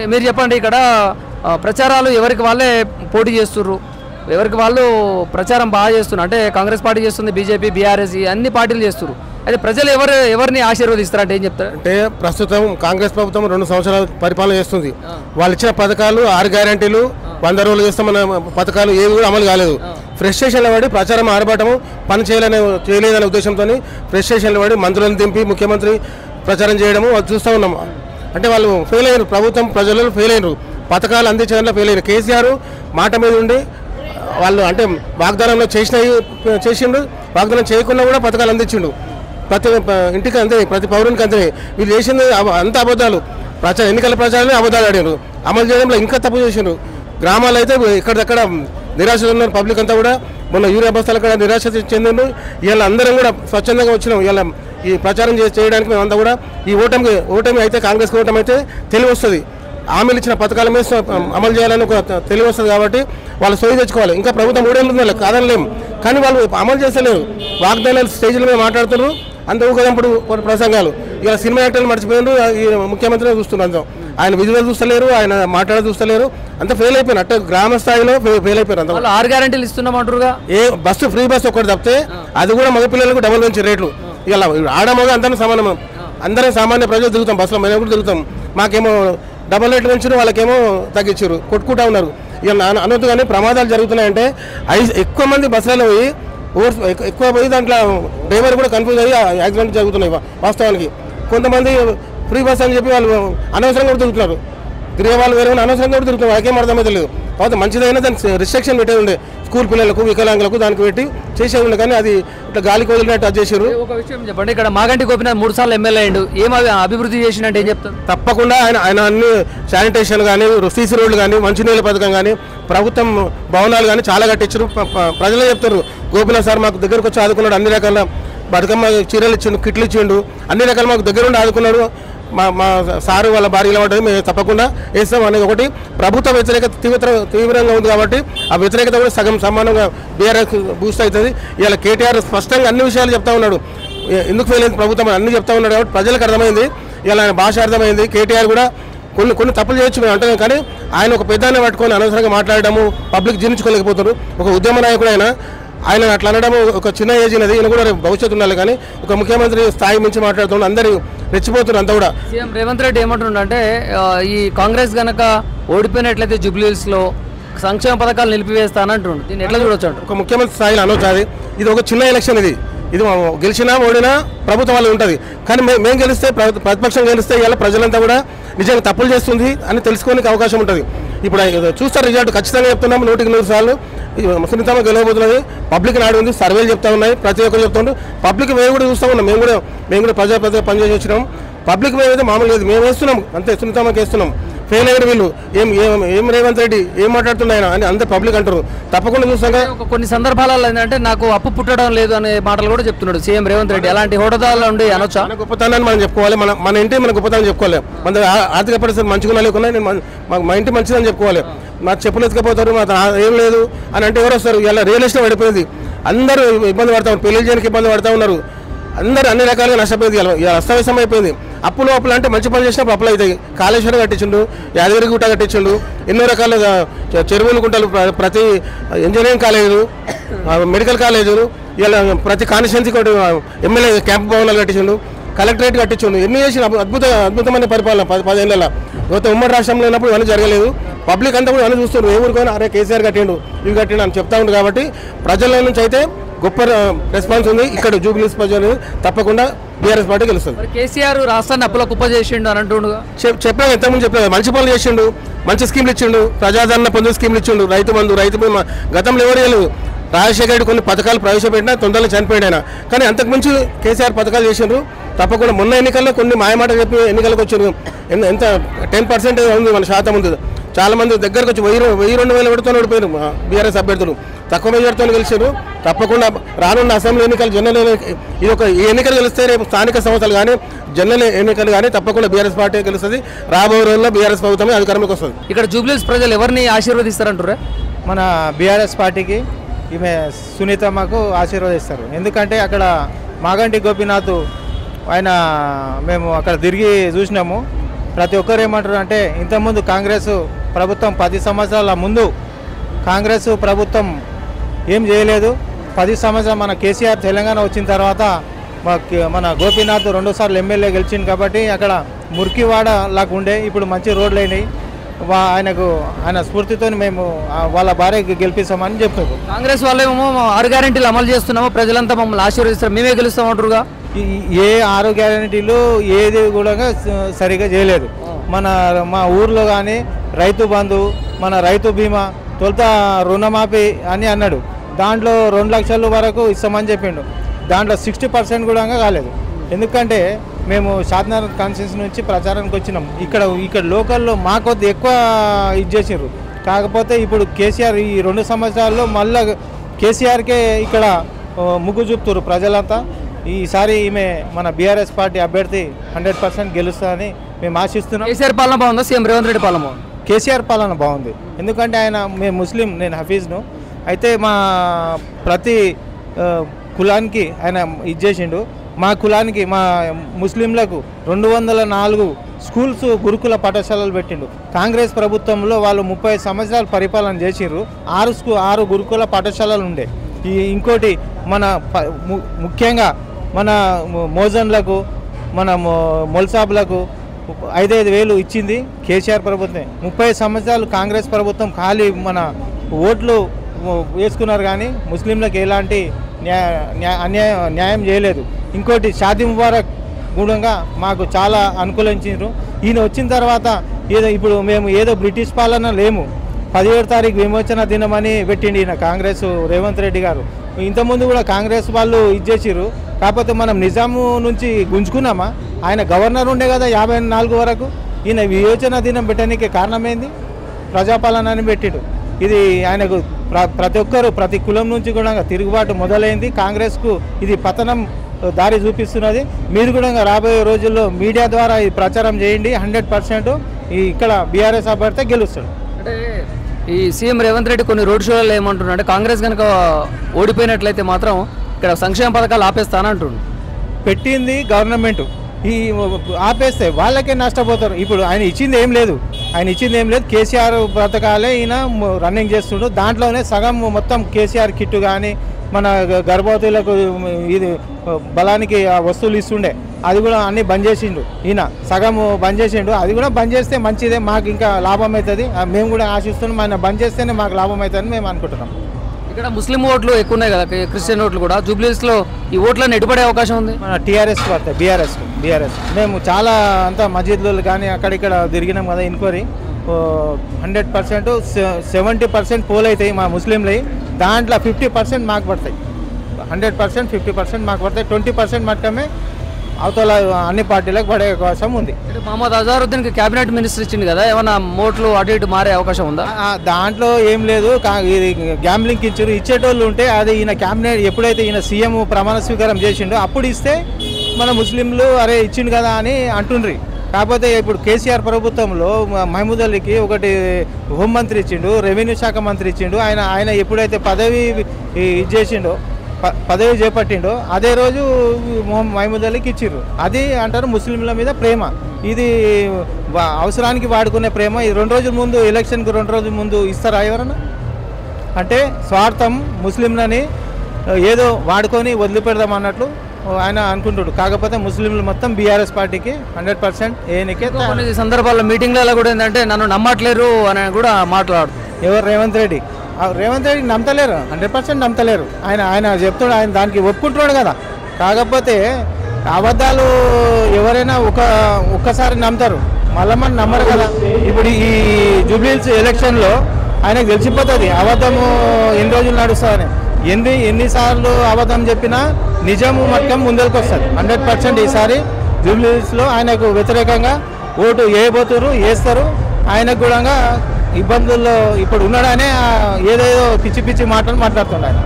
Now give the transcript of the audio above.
మీరు చెప్పండి ఇక్కడ ప్రచారాలు ఎవరికి వాళ్ళే పోటీ చేస్తున్నారు, ఎవరికి వాళ్ళు ప్రచారం బాగా చేస్తున్నారు. అంటే కాంగ్రెస్ పార్టీ చేస్తుంది, బీజేపీ, బీఆర్ఎస్ అన్ని పార్టీలు చేస్తున్నారు. అయితే ప్రజలు ఎవరిని ఆశీర్వదిస్తారంటే ఏం చెప్తారు? అంటే ప్రస్తుతం కాంగ్రెస్ ప్రభుత్వం 2 సంవత్సరాల పరిపాలన చేస్తుంది. వాళ్ళు ఇచ్చిన పథకాలు 6 గ్యారెంటీలు 100 రోజులు చేస్తామన్న పథకాలు ఏవి కూడా అమలు కాలేదు. ఫ్రస్ట్రేషన్లో పడి ప్రచారం ఆరబడము పని చేయలేదనే ఉద్దేశంతో ఫ్రస్ట్రేషన్లో పడి మంత్రులను దింపి ముఖ్యమంత్రి ప్రచారం చేయడము చూస్తూ ఉన్నాము. అంటే వాళ్ళు ఫెయిల్ అయ్యారు, ప్రభుత్వం ప్రజలు ఫెయిల్ అయ్యారు, పథకాలు అందించడంలో ఫెయిల్ అయ్యారు. కేసీఆర్ మాట మీద ఉండి వాళ్ళు అంటే వాగ్దానంలో చేసిండు, వాగ్దానం చేయకుండా కూడా పథకాలు అందించిండు. ప్రతి ఇంటికి అంతే, ప్రతి పౌరునికి అంతే. వీళ్ళు చేసింది అంత అబద్ధాలు, ఎన్నికల ప్రచారాన్ని అబద్ధాలు ఆడారు, అమలు చేయడంలో ఇంకా తప్పు చేసిండ్రు. గ్రామాలు అయితే ఇక్కడక్కడ నిరాశ ఉన్నారు, పబ్లిక్ అంతా కూడా మొన్న యూరియా బస్తాలు అక్కడ నిరాశ చెందిండు. ఇవాళ అందరం కూడా స్వచ్ఛందంగా వచ్చినాం. ఇవాళ ఈ ప్రచారం చేయడానికి మేమంతా కూడా ఈ ఓటమి అయితే కాంగ్రెస్ ఓటమి అయితే తెలివి వస్తుంది. హామీలు ఇచ్చిన పథకాల మీద అమలు చేయాలని ఒక తెలివి వస్తుంది. కాబట్టి వాళ్ళు సోయి తెచ్చుకోవాలి. ఇంకా ప్రభుత్వం 3 ఏళ్ళు ఉంది కాదనలేము, కానీ వాళ్ళు అమలు చేస్తలేరు. వాగ్దానాలు స్టేజ్ల మీద మాట్లాడుతున్నారు, అంత ఊకదంపుడు ప్రసంగాలు. ఇలా సినిమా యాక్టర్లు మర్చిపోయినారు. ఈ ముఖ్యమంత్రి చూస్తున్నారు, అంత ఆయన విజువల్ చూస్తలేరు, ఆయన మాట్లాడే చూస్తలేరు, అంత ఫెయిల్ అయిపోయినారు. అంటే గ్రామ స్థాయిలో ఫెయిల్ అయిపోయారు. అంత 6 గ్యారెంటీలు ఇస్తున్నామంటారుగా. బస్సు ఫ్రీ బస్సు ఒకటి తప్పితే అది కూడా మగపిల్లలకు డబుల్ పెంచి రేట్లు. ఇలా ఆడమగ అందరం సమానం, అందరం సామాన్య ప్రజలు తిరుగుతాం, బస్సులో మేము కూడా తిరుగుతాం. మాకేమో డబల్ రేట్లు పెంచారు, వాళ్ళకేమో తగ్గించారు, కొట్టుకుంటా ఉన్నారు. ఇక అనొద్దు కానీ ప్రమాదాలు జరుగుతున్నాయంటే ఎక్కువ మంది బస్సులలో పోయి ఎక్కువ పోయి దాంట్లో డ్రైవర్ కూడా కన్ఫ్యూజ్ అయ్యి యాక్సిడెంట్ జరుగుతున్నాయి. వాస్తవానికి కొంతమంది ఫ్రీ బస్ అని చెప్పి వాళ్ళు అనవసరంగా కూడా తిరుగుతున్నారు, తిరిగే వాళ్ళు వేరే అనవసరంగా కూడా తిరుగుతున్నారు, వాళ్ళకేం అర్థమైతే లేదు. కాబట్టి మంచిదైనా దానికి రిస్ట్రిక్షన్ పెట్టే ఉండే, స్కూల్ పిల్లలకు వికలాంగులకు దానికి పెట్టి చేసేది ఉండే, కానీ అది ఇట్లా గాలికి వదిలినట్టు అది చేశారు. ఒక విషయం చెప్పండి, ఇక్కడ మాగంటి గోపీనాథ్ 3 సార్లు ఎమ్మెల్యే అయ్యిండు, ఏం అభివృద్ధి చేసినట్టు ఏం చెప్తారు? తప్పకుండా ఆయన అన్ని శానిటేషన్ కానీ, సీసీ రోడ్లు కానీ, మంచినీళ్ళ పథకం కానీ, ప్రభుత్వం భవనాలు కానీ చాలా కట్టించారు. ప్రజలే చెప్తారు, గోపీనాథ్ సార్ మాకు దగ్గరకు వచ్చి ఆదుకున్నాడు, అన్ని రకాల బతుకమ్మ చీరలు ఇచ్చిండు, కిట్లు ఇచ్చిండు, అన్ని రకాలు మాకు దగ్గర ఉండి ఆదుకున్నాడు. మా సారు వాళ్ళ భార్యలో ఉంటుంది, మేము తప్పకుండా వేస్తాం అనేది ఒకటి. ప్రభుత్వ వ్యతిరేకత తీవ్రంగా ఉంది కాబట్టి ఆ వ్యతిరేకత కూడా సగం సమానంగా బీఆర్ఎస్ బూస్ట్ అవుతుంది. ఇవాళ కేటీఆర్ స్పష్టంగా అన్ని విషయాలు చెప్తా ఉన్నాడు, ఎందుకు ఫెయిల్ అయింది ప్రభుత్వం అన్ని చెప్తా ఉన్నాడు. కాబట్టి ప్రజలకు అర్థమైంది, ఇలా ఆయన భాష అర్థమైంది. కేటీఆర్ కూడా కొన్ని తప్పులు చేయొచ్చు మేము అంటాం, కానీ ఆయన ఒక పెద్దాన్ని పట్టుకొని అనవసరంగా మాట్లాడడము పబ్లిక్ జీర్ణించుకోలేకపోతారు. ఒక ఉద్యమ నాయకుడు ఆయన అట్లా అనడం ఒక చిన్న ఏజ్ అనేది, ఈయన కూడా భవిష్యత్తు ఉండాలి. కానీ ఒక ముఖ్యమంత్రి స్థాయి నుంచి మాట్లాడుతున్నాడు, అందరూ రెచ్చిపోతున్నారు అంతా కూడా. సీఎం రేవంత్ రెడ్డి ఏమంటుండంటే ఈ కాంగ్రెస్ గనక ఓడిపోయినట్లయితే జూబ్లీహిల్స్లో సంక్షేమ పథకాలు నిలిపివేస్తానంటుండు, దీన్ని ఎట్లా చూడొచ్చు? ఒక ముఖ్యమంత్రి స్థాయిలో అనొచ్చు. ఇది ఒక చిన్న ఎలక్షన్, ఇది గెలిచినా ఓడినా ప్రభుత్వం వాళ్ళు ఉంటుంది. కానీ మేము గెలిస్తే, ప్రతిపక్షం గెలిస్తే ఇలా ప్రజలంతా కూడా నిజంగా తప్పులు చేస్తుంది అని తెలుసుకోనికి అవకాశం ఉంటుంది. ఇప్పుడు చూస్తారు రిజల్ట్, ఖచ్చితంగా చెప్తున్నాము 100% సార్లు సునీతమ్మ గెలవబోతున్నది. పబ్లిక్ నాడు ఉంది, సర్వేలు చెప్తా ఉన్నాయి, ప్రతి ఒక్కరు చెప్తుండ్రు. పబ్లిక్ మేము కూడా చూస్తూ ఉన్నాం, మేము కూడా ప్రజాప్రతిగా పనిచేసి వచ్చినాం. పబ్లిక్ మేము అయితే మామూలు లేదు, మేము వేస్తున్నాం అంతే, సునీతమ్మకి వేస్తున్నాం. ఫెయిల్ అయ్యారు వీళ్ళు, ఏం రేవంత్ రెడ్డి ఏం మాట్లాడుతున్నాయన అని అందరు పబ్లిక్ అంటారు. తప్పకుండా చూస్తాం. కొన్ని సందర్భాలలో ఏంటంటే నాకు అప్పు పుట్టడం లేదు అనే మాటలు కూడా చెప్తున్నాడు సీఎం రేవంత్ రెడ్డి. అలాంటి హోదాలో ఉండి అనొచ్చా? మన గొప్పతనాన్ని మనం చెప్పుకోవాలి, మన ఇంటి మన గొప్పతనం చెప్పుకోవాలి. మన ఆర్థిక పరిస్థితి మంచిగా లేకున్నా మా ఇంటి మంచిదని చెప్పుకోవాలి. మా చెప్పులు ఎత్తుకపోతారు, మా ఏం లేదు అని అంటే ఎవరు వస్తారు? ఇలా రియల్ ఎస్టేట్ పడిపోయింది, అందరూ ఇబ్బంది పడతా ఉన్నారు, పెళ్లి చేయడానికి ఇబ్బంది పడతా ఉన్నారు, అందరూ అన్ని రకాలుగా నష్టపోయింది. ఇలా అస్తవ్యస్తం అయిపోయింది. అప్పులు అంటే మంచి పని చేసినప్పుడు అప్పులు అవుతాయి. కాళేశ్వరం కట్టించిండు, యాదగిరి గుట్ట కట్టించిండు, ఎన్నో రకాల చెరువులు గుంటలు, ప్రతి ఇంజనీరింగ్ కాలేజీలు, మెడికల్ కాలేజీలు, ఇలా ప్రతి కాన్స్టిట్యున్సీకి ఒకటి ఎమ్మెల్యే క్యాంప్ భవనాలు కట్టించిండు, కలెక్టరేట్ కట్టించిండు, ఎన్ని చేసిన అద్భుతమైన పరిపాలన 10 ఏళ్ళ. ఉమ్మడి రాష్ట్రంలో ఉన్నప్పుడు ఇవన్నీ జరగలేదు. పబ్లిక్ అంతా కూడా ఇవన్నీ చూస్తున్నారు, ఏ ఊరికైనా అరే కేసీఆర్ కట్టిండు ఇవి కట్టిండు అని చెప్తా ఉంది. కాబట్టి ప్రజల నుంచి అయితే గొప్ప రెస్పాన్స్ ఉంది. ఇక్కడ జూబ్లీహిల్స్ ప్రజలు తప్పకుండా బీఆర్ఎస్ పార్టీ గెలుస్తుంది. కేసీఆర్ రాష్ట్రాన్ని అప్పుల కుప్ప చేసిండు అని అంటుండగా చెప్పాము, ఎంతమంది చెప్పాము, మంచి పనులు చేసిండు, మంచి స్కీమ్లు ఇచ్చిండు, ప్రజాదరణ పొందే స్కీమ్లు ఇచ్చిండు, రైతు బంధు, రైతు బీమా. గతంలో ఎవరు లేదు, రాజశేఖర రెడ్డి కొన్ని పథకాలు ప్రవేశపెట్టినా తొందరలో చనిపోయాడు ఆయన, కానీ అంతకుమించి కేసీఆర్ పథకాలు చేసిండ్రు. తప్పకుండా మొన్న ఎన్నికల్లో కొన్ని మాయమాట చెప్పి ఎన్నికలకు వచ్చారు. ఎంత 10% ఉంది మన శాతం ఉంది. చాలా మంది దగ్గరకు వచ్చి 1000-2000 పెడుతూ ఓడిపోయారు బీఆర్ఎస్ అభ్యర్థులు, తక్కువ మెజార్టీతో గెలిచారు. తప్పకుండా రానున్న అసెంబ్లీ ఎన్నికలు, జనరల్ ఈ ఎన్నికలు గెలిస్తే రేపు స్థానిక సంస్థలు కానీ, జనరల్ ఎన్నికలు కానీ తప్పకుండా బీఆర్ఎస్ పార్టీ గెలుస్తుంది. రాబోయే రోజుల్లో బీఆర్ఎస్ ప్రభుత్వమే అధికారంలోకి వస్తుంది. ఇక్కడ జూబ్లీహిల్స్ ప్రజలు ఎవరిని ఆశీర్వదిస్తారంటారా? మన బీఆర్ఎస్ పార్టీకి ఈమె సునీతమ్మకు ఆశీర్వదిస్తారు. ఎందుకంటే అక్కడ మాగంటి గోపీనాథ్ ఆయన మేము అక్కడ తిరిగి చూసినాము, ప్రతి ఒక్కరు ఏమంటారు అంటే ఇంతకుముందు కాంగ్రెస్ ప్రభుత్వం 10 సంవత్సరాల ముందు కాంగ్రెస్ ప్రభుత్వం ఏం చేయలేదు. 10 సంవత్సరాలు మన కేసీఆర్ తెలంగాణ వచ్చిన తర్వాత మన గోపీనాథ్ 2 సార్లు ఎమ్మెల్యే గెలిచింది కాబట్టి అక్కడ మురికివాడ లాగా ఉండే ఇప్పుడు మంచి రోడ్లు అయినాయి. ఆయన స్ఫూర్తితో మేము వాళ్ళ భార్య గెలిపిస్తామని చెప్తారు. కాంగ్రెస్ వాళ్ళేమో 6 గ్యారెంటీలు అమలు చేస్తున్నాము, ప్రజలంతా మమ్మల్ని ఆశీర్వదిస్తారు, మేమే గెలుస్తామంటారుగా. ఏ 6 గ్యారెంటీలు ఏది కూడా సరిగా చేయలేదు. మా ఊర్లో కానీ రైతు బంధు, మన రైతు బీమా, తొలుత రుణమాఫీ అని అన్నాడు. దాంట్లో 2 లక్షల వరకు ఇస్తామని చెప్పిండు. దాంట్లో 60% కూడా కాలేదు. ఎందుకంటే మేము షాద్నగర్ కాన్స్టిట్యూన్సీ నుంచి ప్రచారానికి వచ్చినాం. ఇక్కడ లోకల్లో మా కొద్ది ఎక్కువ ఇచ్చేసారు. కాకపోతే ఇప్పుడు కేసీఆర్ ఈ 2 సంవత్సరాల్లో మళ్ళీ కేసీఆర్కే ఇక్కడ ముగ్గు చూపుతారు ప్రజలంతా. ఈసారి ఈమె మన బీఆర్ఎస్ పార్టీ అభ్యర్థి 100% గెలుస్తుందని మేము ఆశిస్తున్నాం. కేసీఆర్ పాలన బాగుందా, సీఎం రేవంత్ రెడ్డి పాలన బాగుంది? కేసీఆర్ పాలన బాగుంది. ఎందుకంటే మేము ముస్లిం, నేను హఫీజ్ను. అయితే మా ప్రతి కులానికి ఆయన ఇచ్చేసిండు. మా కులానికి, మా ముస్లింలకు 204 స్కూల్స్, గురుకుల పాఠశాలలు పెట్టిండు. కాంగ్రెస్ ప్రభుత్వంలో వాళ్ళు 30 సంవత్సరాలు పరిపాలన చేసిండ్రు. 6 గురుకుల పాఠశాలలు ఉండే. ఇంకోటి మన ముఖ్యంగా మన మోజన్లకు, మన మొల్సాబులకు 5,000 ఇచ్చింది కేసీఆర్ ప్రభుత్వం. 30 సంవత్సరాలు కాంగ్రెస్ ప్రభుత్వం ఖాళీ మన ఓట్లు వేసుకున్నారు కానీ ముస్లింలకు ఎలాంటి న్యాయం చేయలేదు. ఇంకోటి షాదీ ముబారక్ గుణంగా మాకు చాలా అనుకూలించారు. ఈయన వచ్చిన తర్వాత ఇప్పుడు మేము ఏదో బ్రిటిష్ పాలన లేము. 17వ తారీఖు విమోచన దినమని పెట్టిండి ఈయన కాంగ్రెస్ రేవంత్ రెడ్డి గారు. ఇంతకుముందు కూడా కాంగ్రెస్ వాళ్ళు ఇచ్చేసారు. కాకపోతే మనం నిజాము నుంచి గుంజుకున్నామా? ఆయన గవర్నర్ ఉండే కదా 54 వరకు. ఈయన విమోచన దినం పెట్టడానికి కారణమైంది ప్రజాపాలన అని పెట్టిడు. ఇది ఆయనకు ప్రతి ఒక్కరు, ప్రతి కులం నుంచి కూడా తిరుగుబాటు మొదలైంది. కాంగ్రెస్కు ఇది పతనం దారి చూపిస్తున్నది. మీరు కూడా రాబోయే రోజుల్లో మీడియా ద్వారా ఈ ప్రచారం చేయండి. 100% ఇక్కడ బీఆర్ఎస్ అభ్యర్థి గెలుస్తాడు. అంటే ఈ సీఎం రేవంత్ రెడ్డి కొన్ని రోడ్ షోలలో ఏమంటున్నాడు అంటే కాంగ్రెస్ కనుక ఓడిపోయినట్లయితే మాత్రం ఇక్కడ సంక్షేమ పథకాలు ఆపేస్తానంటుండు. పెట్టింది గవర్నమెంట్, ఈ ఆపేస్తే వాళ్ళకే నష్టపోతారు. ఇప్పుడు ఆయన ఇచ్చింది ఏం లేదు. కేసీఆర్ పథకాలే ఈయన రన్నింగ్ చేస్తుండు. దాంట్లోనే సగం మొత్తం కేసీఆర్ కిట్టు కానీ, మన గర్భవతులకు ఇది బలానికి వస్తువులు ఇస్తుండే, అది కూడా అన్నీ బంద్ చేసిండు ఈయన. సగం బంద్ చేసిండు. అది కూడా బంద్ చేస్తే మంచిదే, మాకు ఇంకా లాభం అవుతుంది. మేము కూడా ఆశిస్తున్నాం ఆయన బంద్ చేస్తేనే మాకు లాభం అవుతుందని మేము అనుకుంటున్నాం. ఇక్కడ ముస్లిం ఓట్లు ఎక్కువ ఉన్నాయి కదా, క్రిస్టియన్ ఓట్లు కూడా. జూబ్లీస్లో ఈ ఓట్లను ఎటుపడే అవకాశం ఉంది. మన టీఆర్ఎస్ పడతాయి, బీఆర్ఎస్. మేము చాలా అంతా మస్జిద్లు కానీ అక్కడిక్కడ తిరిగినాం కదా ఎంక్వైరీ. 100% 70% పోల్ అవుతాయి మా ముస్లింలవి. దాంట్లో 50% మాకు పడతాయి. 100% 50% మాకు పడతాయి. 20% మట్టుకమే అవతల అన్ని పార్టీలకు పడే అవకాశం ఉంది. మహమ్మద్ అజారుద్దీన్కి క్యాబినెట్ మినిస్టర్ ఇచ్చింది కదా, ఏమన్నా ఓట్లు అటు ఇటు మారే అవకాశం ఉందా? దాంట్లో ఏం లేదు. ఇది గ్యాంబ్లింగ్ ఇచ్చారు. ఇచ్చేటోళ్ళు ఉంటే అది ఈయన క్యాబినెట్ ఎప్పుడైతే ఈయన సీఎం ప్రమాణ స్వీకారం చేసిండో అప్పుడు ఇస్తే మన ముస్లింలు అరే ఇచ్చిండు కదా అని అంటుండ్రి. కాకపోతే ఇప్పుడు కేసీఆర్ ప్రభుత్వంలో మహమూద్ అలీకి ఒకటి హోంమంత్రి ఇచ్చిండు, రెవెన్యూ శాఖ మంత్రి ఇచ్చిండు. ఆయన ఎప్పుడైతే పదవి చేపట్టిండో అదే రోజు మహమూద్ అలీకి ఇచ్చిర్రు. అది అంటారు ముస్లింల మీద ప్రేమ. ఇది అవసరానికి వాడుకునే ప్రేమ. ఇది 2 రోజుల ముందు, ఎలక్షన్కి 2 రోజుల ముందు ఇస్తారా ఎవరన్నా? అంటే స్వార్థం, ముస్లింలని ఏదో వాడుకొని వదిలిపెడదాం అన్నట్లు ఆయన అనుకుంటాడు. కాకపోతే ముస్లింలు మొత్తం బీఆర్ఎస్ పార్టీకి 100% ఏనికే. కొన్ని సందర్భాల్లో మీటింగ్లలో కూడా ఏంటంటే నన్ను నమ్మట్లేరు అని కూడా మాట్లాడు. ఎవరు? రేవంత్ రెడ్డి నమ్మతలేరు, 100% నమ్మతలేరు. ఆయన చెప్తాడు, ఆయన దానికి ఒప్పుకుంటున్నాడు కదా. కాకపోతే అబద్ధాలు ఎవరైనా ఒక్కసారి నమ్ముతారు, మళ్ళీ మనం నమ్మరు కదా. ఇప్పుడు ఈ జూబ్లీహిల్స్ ఎలక్షన్లో ఆయనకు తెలిసిపోతుంది అబద్ధము ఎన్ని రోజులు నడుస్తుందని. ఎన్నిసార్లు అబద్ధం చెప్పినా నిజము మట్టం ముందరికి వస్తుంది. 100% ఈసారి జూబ్లీహిల్స్లో ఆయనకు వ్యతిరేకంగా ఓటు వేస్తారు. ఆయనకు కూడా ఇబ్బందుల్లో ఇప్పుడు ఉన్నాడనే ఏదేదో పిచ్చి మాటలు మాట్లాడుతున్నాడు ఆయన.